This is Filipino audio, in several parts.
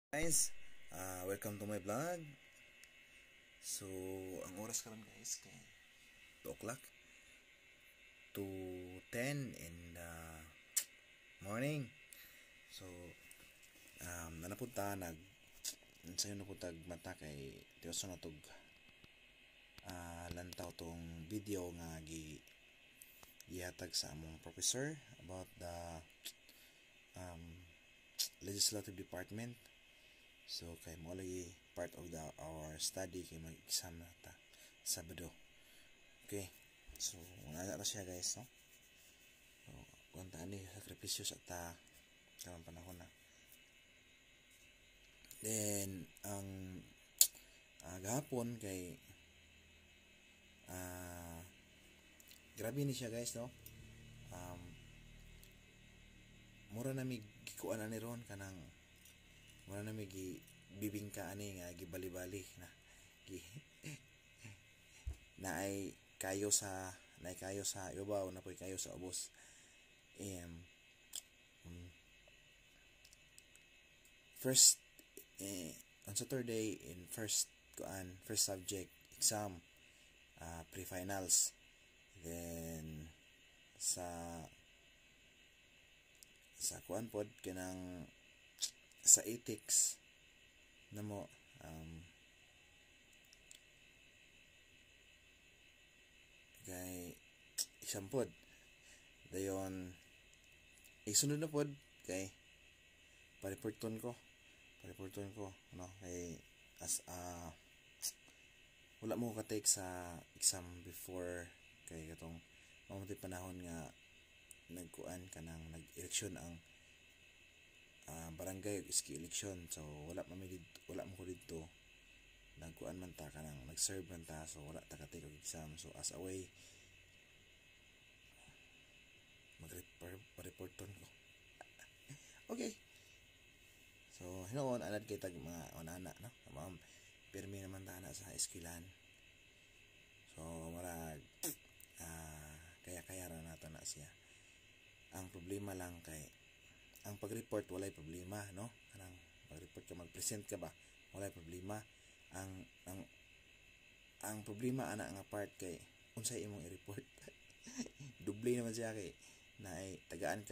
Guys, welcome to my vlog. So, ang oras karon guys kay 2 o'clock to 10 in the morning. So, nanapunta sayo napunta mata kay tiyoso na tog lantaw tong video nga gihatag sa among professor about the legislative department. So kay mo lagi part of our study kay mag-exam na ta Sabado. Okay. So wala na siya guys, no? So kung ni sakripisyo sa ta karong panahon na. Then ang gahapon kay grabe ni siya guys, no? Mura na mig gikuan ani ron kanang wala na may bibingka ani nga gibali-bali na naay kayo sa ibabaw na poy kayo sa ubos. First on Saturday in first subject exam, pre-finals. Then sa kuan pod kanang sa ethics namo kay isang pod dayon isunod na pod kay pariporton ko no kay as wala mo ka take sa exam before kay katong mamatay panahon nga nagkuan kanang nag-eleksyon ang barangay ug iski election. So wala mo ko dito nagkuan man ta kanang nag-serve man ta, so wala ta ka take og exam. So as a way mag-reporton ko. Okay, so hinoon anad kay tag mga onana, no? Pirmi naman ta na sa eskwelahan. So marag kaya ra nato na siya. Ang problema lang kay ang pag-report walay problema, no? Kanang pag-report ka, mag-present ka ba, walay problema. Ang problema ana nga part kay unsay imong i-report. Duble naman siya kay naay tagaan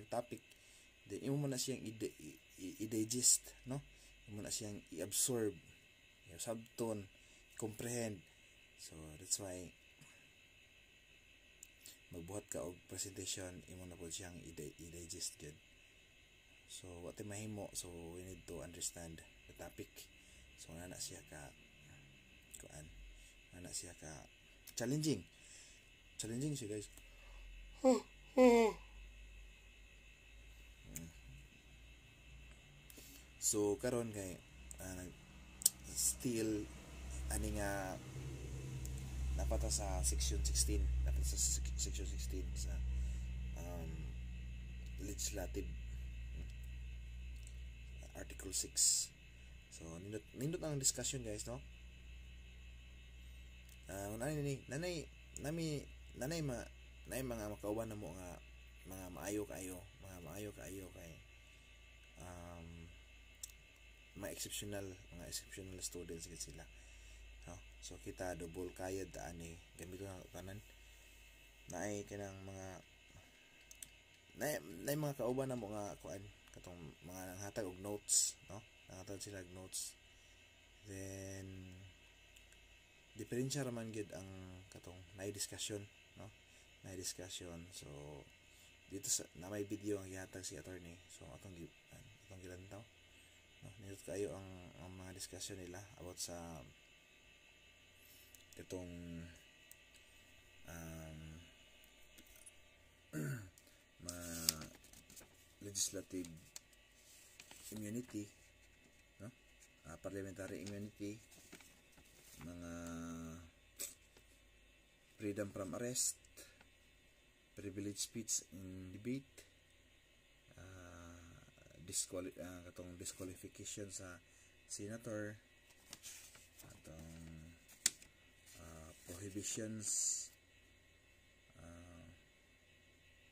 topic, then imo man na siyang i-digest, no? Imo na siyang i-absorb, subtone, comprehend. So that's why magbuhat ka og presentation, imo na po siyang i-digest good. So what mahimo, so we need to understand the topic. So na siya ka challenging siya guys. So karon kay still ani nga napata sa section 16 sa legislative article 6. So nindot ang discussion guys, no? Nanay mga makauban na mo nga mga maayo kayo kay mga exceptional students gid sila, no? So kita double kayod ta ani gamito na tanan naay kanang mga kauban na mo nga kuan katong mga nanghatag og notes, no? Nanghatag sila og notes. Then diferensya raman gid ang katong naay discussion, no? Naay discussion. So dito sa na may video ang gihatag si attorney. So atong gilantaw, no? Nindot kayo ang mga discussion nila about sa itong legislative immunity, no? Parliamentary immunity, mga freedom from arrest, privilege speech in debate, katong disqualification sa senator, katong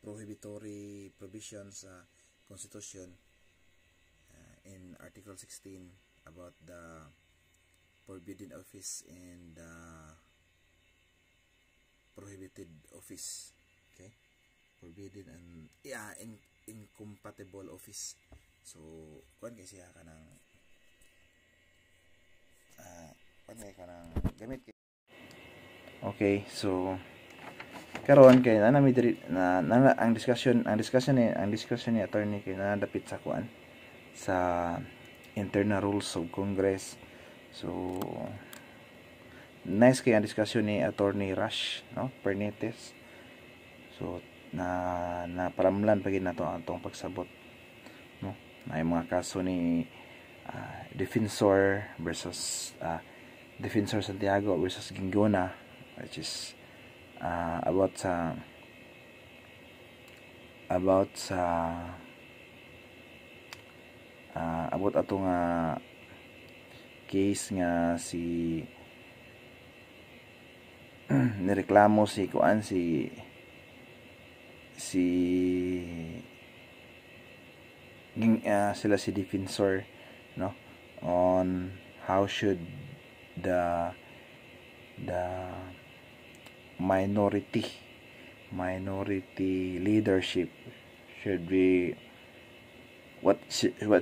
prohibitory provisions sa constitution, Article 16 about the forbidden office and the prohibited office. Okay, forbidden and incompatible office. So kuan kay siya kanang gamit kay. Okay, so karon kay na ang discussion ni attorney kay nadapit sa kuan sa internal rules of Congress. So nice kay ang discussion ni attorney Rush, no, Pernites. So na paramlan pagid nato atong pagsabot, no, na mga kaso ni Defensor versus Defensor Santiago versus Ginggona, which is about atong case nga si nireklamo si kuan si sila si Defensor, no, on how should the minority leadership should be what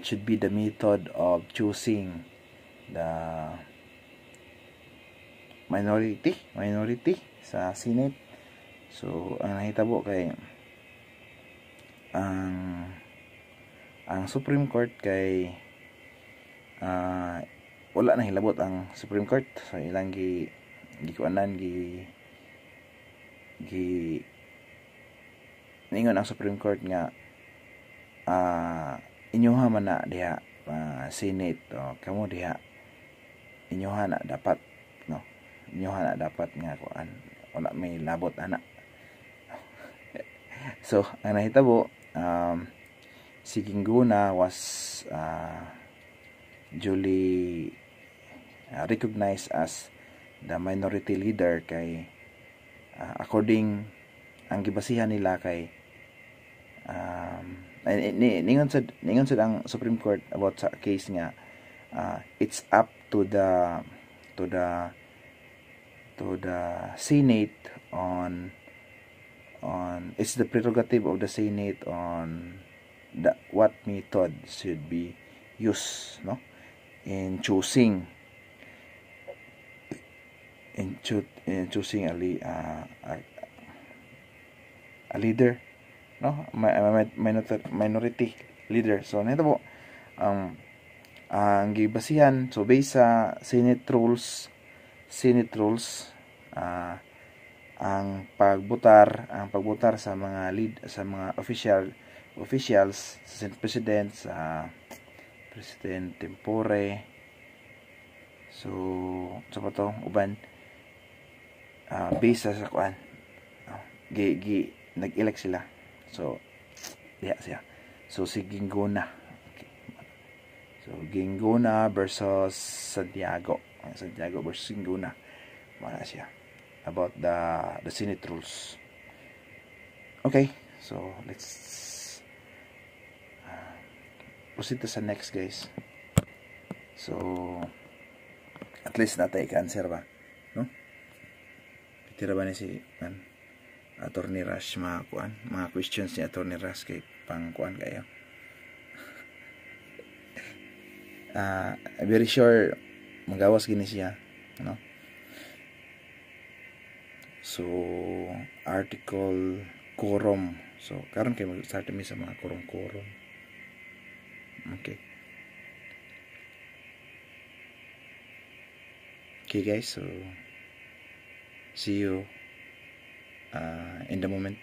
should be the method of choosing the minority sa Senate. So ang nahitabo kay ang Supreme Court kay wala na hilabot ang Supreme Court sa ilang gikuanan ningon ang Supreme Court nga inyoha man na diha Senate o kamo diha inyoha na dapat, no, inyoha na dapat nga kuan wala may labot ana. So ang nahitabo si Ginggona was duly recognized as the minority leader kay according ang gibasihan nila kay ningon sad ang Supreme Court about sa case nga it's up to the Senate on it's the prerogative of the Senate on what method should be used, no, in choosing a leader, no, minority leader. So nito po ang gibasihan, so based sa Senate rules ang pagbotar sa mga officials sa Senate President, sa President Tempore, so sa pato uban based sa kuan nag-elect sila. So diha siya. So si Ginggona, okay. So Ginggona versus Santiago versus Ginggona, wala siya about the Senate rules. Okay, so let's proceed to sa next, guys. So at least natay ka-answer ba, no? Tira ba ni si Attorney Rush mga questions ni Attorney Rush kay pang kuan kayo. Very sure magawas gini siya, no? So article quorum. So karon kay mag-start mi sa mga quorum. Okay guys, so see you in the moment.